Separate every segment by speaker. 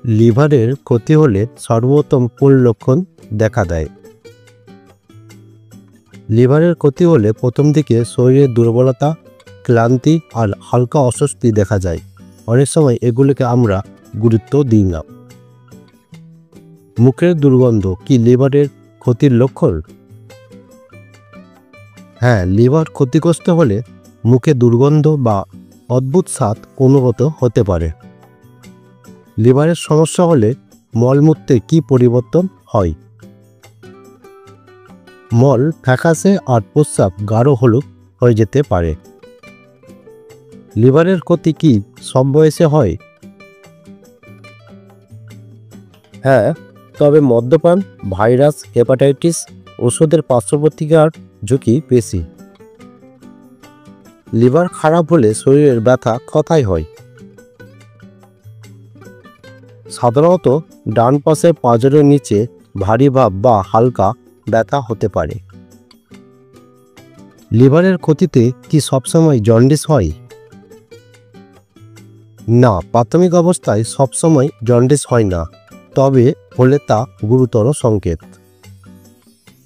Speaker 1: লিভারের ক্ষতি হলে সর্বপ্রথম কোন লক্ষণ দেখা দেয়? লিভারের ক্ষতি হলে প্রথম দিকে শরীরের দুর্বলতা, ক্লান্তি আর হালকা অস্বস্তি দেখা যায়। অনেক সময় এগুলোকে আমরা গুরুত্ব দিই না। মুখের দুর্গন্ধ কি লিভারের ক্ষতির লক্ষণ? হ্যাঁ, লিভার ক্ষতিগ্রস্ত হলে মুখে দুর্গন্ধ বা অদ্ভুত স্বাদ অনুভূত হতে পারে। লিভারের সমস্যা হলে মলমূত্রে কি পরিবর্তন হয়? মল ফ্যাকাশে আর প্রস্রাব গাঢ় হলুদ হয়ে যেতে পারে। লিভারের ক্ষতি কি সব বয়সে হয়? হ্যাঁ, তবে মদ্যপান, ভাইরাস, হেপাটাইটিস ওষুধের পার্শ্বপ্রতিক্রিয়ার ঝুঁকি বেশি। লিভার খারাপ হলে শরীরের ব্যথা কোথায় হয়? সাধারণত ডান পাশের পাঁজরের নিচে ভারী ভাব বা হালকা ব্যথা হতে পারে। লিভারের ক্ষতিতে কি সবসময় জন্ডিস হয়? না, প্রাথমিক অবস্থায় সবসময় জন্ডিস হয় না, তবে হলে তা গুরুতর সংকেত।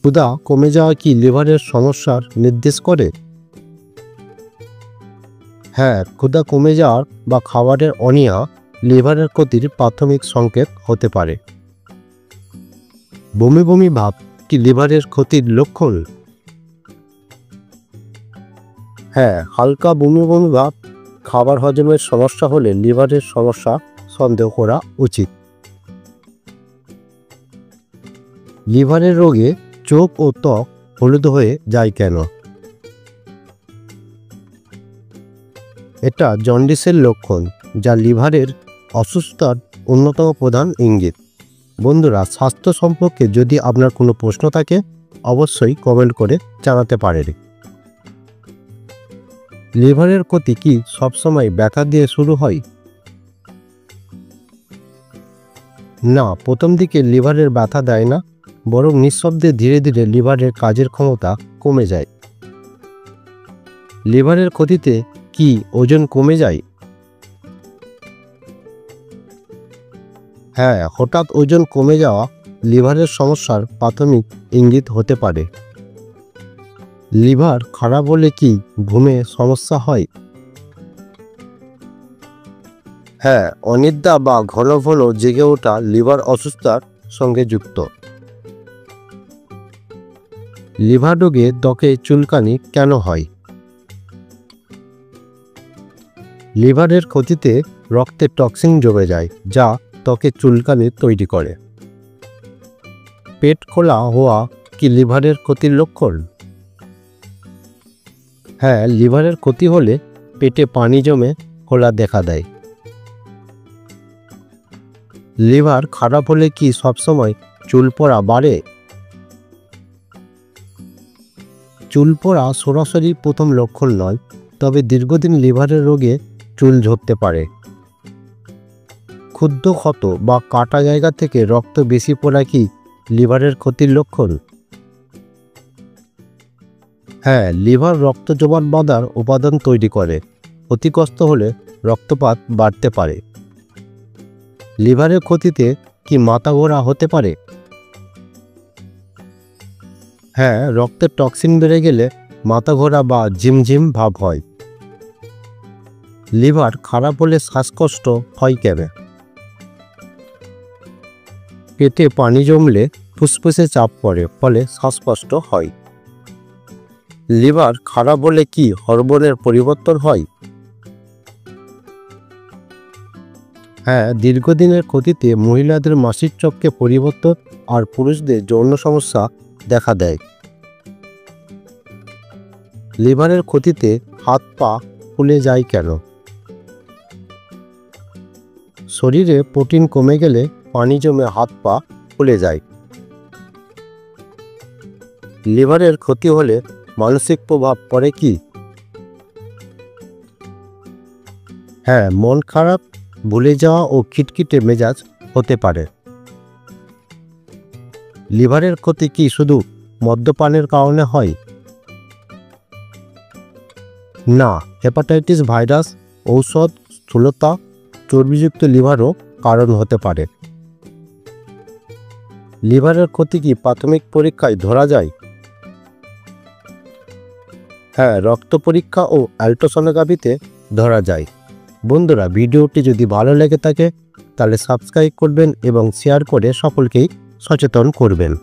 Speaker 1: ক্ষুধা কমে যাওয়া কি লিভারের সমস্যার নির্দেশ করে? হ্যাঁ, ক্ষুধা কমে যাওয়ার বা খাবারের অনীহা লিভারের ক্ষতির প্রাথমিক সংকেত হতে পারে। বমি বমি ভাব কি লিভারের ক্ষতির লক্ষণ? হ্যাঁ, হালকা বমি বমি ভাব খাবার হজমের সমস্যা হলে লিভারের সমস্যা সন্দেহ করা উচিত। লিভারের রোগে চোখ ও ত্বক হলুদ হয়ে যায় কেন? এটা জন্ডিসের লক্ষণ, যা লিভারের অসুস্থতার অন্যতম প্রধান ইঙ্গিত। বন্ধুরা, স্বাস্থ্য সম্পর্কে যদি আপনার কোনো প্রশ্ন থাকে অবশ্যই কমেন্ট করে জানাতে পারেন। লিভারের ক্ষতি কি সবসময় ব্যথা দিয়ে শুরু হয়? না, প্রথম দিকে লিভারের ব্যথা দেয় না, বরং নিঃশব্দে ধীরে ধীরে লিভারের কাজের ক্ষমতা কমে যায়। লিভারের ক্ষতিতে কি ওজন কমে যায়? হ্যাঁ, হঠাৎ ওজন কমে যাওয়া লিভারের সমস্যার প্রাথমিক ইঙ্গিত হতে পারে। লিভার খারাপ হলে কি ঘুমে সমস্যা হয়? হ্যাঁ, অনিদ্রা বা ঘন ঘন জেগে ওঠা লিভার অসুস্থতার সঙ্গে যুক্ত। লিভার রোগে ত্বকে চুলকানি কেন হয়? লিভারের ক্ষতিতে রক্তে টক্সিন জমে যায়, যা ত্বকে চুলকানি তৈরি করে। পেট খোলা হওয়া কি লিভারের ক্ষতির লক্ষণ? হ্যাঁ, লিভারের ক্ষতি হলে পেটে পানি জমে খোলা দেখা দেয়। লিভার খারাপ হলে কি সবসময় চুল পড়া বাড়ে? চুল পড়া সরাসরি প্রথম লক্ষণ নয়, তবে দীর্ঘদিন লিভারের রোগে চুল ঝরতে পারে। ক্ষুদ্র ক্ষত বা কাটা জায়গা থেকে রক্ত বেশি পড়া কি লিভারের ক্ষতির লক্ষণ? হ্যাঁ, লিভার রক্ত জমাট বাঁধার উপাদান তৈরি করে। ক্ষতিগ্রস্ত হলে রক্তপাত বাড়তে পারে। লিভারের ক্ষতিতে কি মাথা ঘোরা হতে পারে? হ্যাঁ, রক্তের টক্সিন বেড়ে গেলে মাথা ঘোরা বা ঝিমঝিম ভাব হয়। লিভার খারাপ হলে শ্বাসকষ্ট হয় কেন? পেটে পানি জমলে ফুসফুসে চাপ পড়ে, ফলে শ্বাসকষ্ট হয়। লিভার খারাপ হলে কি হরমোনের পরিবর্তন হয়? হ্যাঁ, দীর্ঘদিনের ক্ষতিতে মহিলাদের মাসিক চক্রে পরিবর্তন আর পুরুষদের যৌন সমস্যা দেখা দেয়। লিভারের ক্ষতিতে হাত পা ফুলে যায় কেন? শরীরে প্রোটিন কমে গেলে পানি জমে হাত পা ফুলে যায়। লিভারের ক্ষতি হলে মানসিক প্রভাব পড়ে কি? হ্যাঁ, মন খারাপ, ভুলে যাওয়া ও খিটখিটে মেজাজ হতে পারে। লিভারের ক্ষতি কি শুধু মদ্যপানের কারণে হয়? না, হেপাটাইটিস ভাইরাস, ঔষধ, স্থূলতা, চর্বিযুক্ত লিভারও কারণ হতে পারে। লিভারের ক্ষতি কি প্রাথমিক পরীক্ষায় ধরা যায়? হ্যাঁ, রক্ত পরীক্ষা ও আল্ট্রাসোনোগ্রাফিতে ধরা যায়। বন্ধুরা, ভিডিওটি যদি ভালো লেগে থাকে তাহলে সাবস্ক্রাইব করবেন এবং শেয়ার করে সকলকেই সচেতন করবেন।